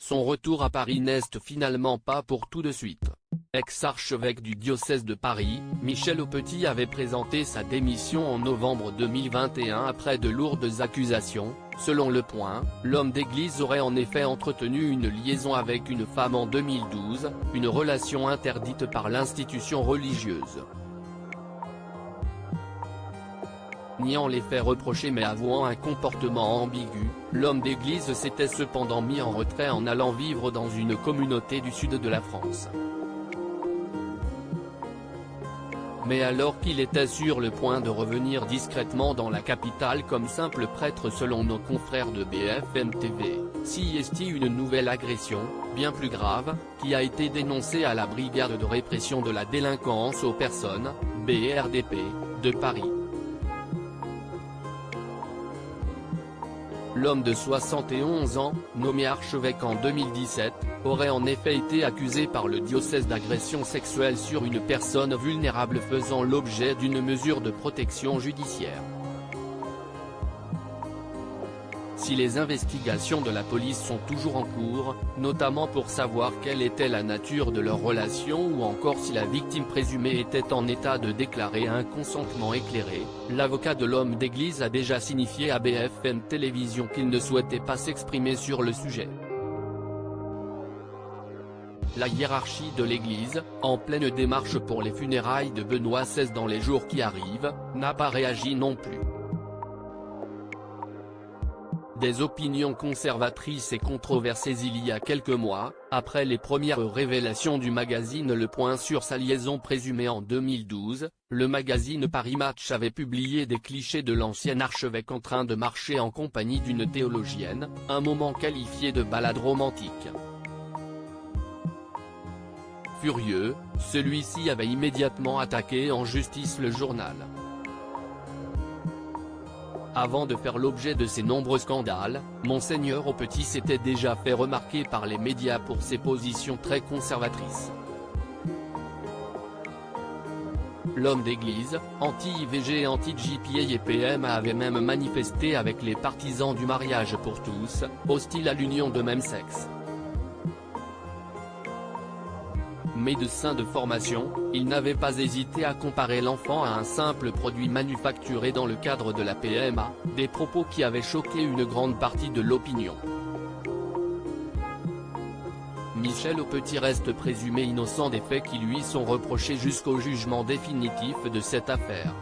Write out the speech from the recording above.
Son retour à Paris n'est finalement pas pour tout de suite. Ex-archevêque du diocèse de Paris, Michel Aupetit avait présenté sa démission en novembre 2021 après de lourdes accusations. Selon Le Point, l'homme d'église aurait en effet entretenu une liaison avec une femme en 2012, une relation interdite par l'institution religieuse. Niant les faits reprochés mais avouant un comportement ambigu, l'homme d'église s'était cependant mis en retrait en allant vivre dans une communauté du sud de la France. Mais alors qu'il était sur le point de revenir discrètement dans la capitale comme simple prêtre selon nos confrères de BFM TV, s'y est une nouvelle agression, bien plus grave, qui a été dénoncée à la brigade de répression de la délinquance aux personnes, BRDP, de Paris. L'homme de 71 ans, nommé archevêque en 2017, aurait en effet été accusé par le diocèse d'agression sexuelle sur une personne vulnérable faisant l'objet d'une mesure de protection judiciaire. Si les investigations de la police sont toujours en cours, notamment pour savoir quelle était la nature de leur relation ou encore si la victime présumée était en état de déclarer un consentement éclairé, l'avocat de l'homme d'église a déjà signifié à BFM Télévision qu'il ne souhaitait pas s'exprimer sur le sujet. La hiérarchie de l'Église, en pleine démarche pour les funérailles de Benoît XVI dans les jours qui arrivent, n'a pas réagi non plus. Des opinions conservatrices et controversées il y a quelques mois, après les premières révélations du magazine Le Point sur sa liaison présumée en 2012, le magazine Paris Match avait publié des clichés de l'ancien archevêque en train de marcher en compagnie d'une théologienne, un moment qualifié de balade romantique. Furieux, celui-ci avait immédiatement attaqué en justice le journal. Avant de faire l'objet de ces nombreux scandales, Monseigneur Aupetit s'était déjà fait remarquer par les médias pour ses positions très conservatrices. L'homme d'église, anti-IVG et anti-JPA et PMA avait même manifesté avec les partisans du mariage pour tous, hostile à l'union de même sexe. Médecin de formation, il n'avait pas hésité à comparer l'enfant à un simple produit manufacturé dans le cadre de la PMA, des propos qui avaient choqué une grande partie de l'opinion. Michel Aupetit reste présumé innocent des faits qui lui sont reprochés jusqu'au jugement définitif de cette affaire.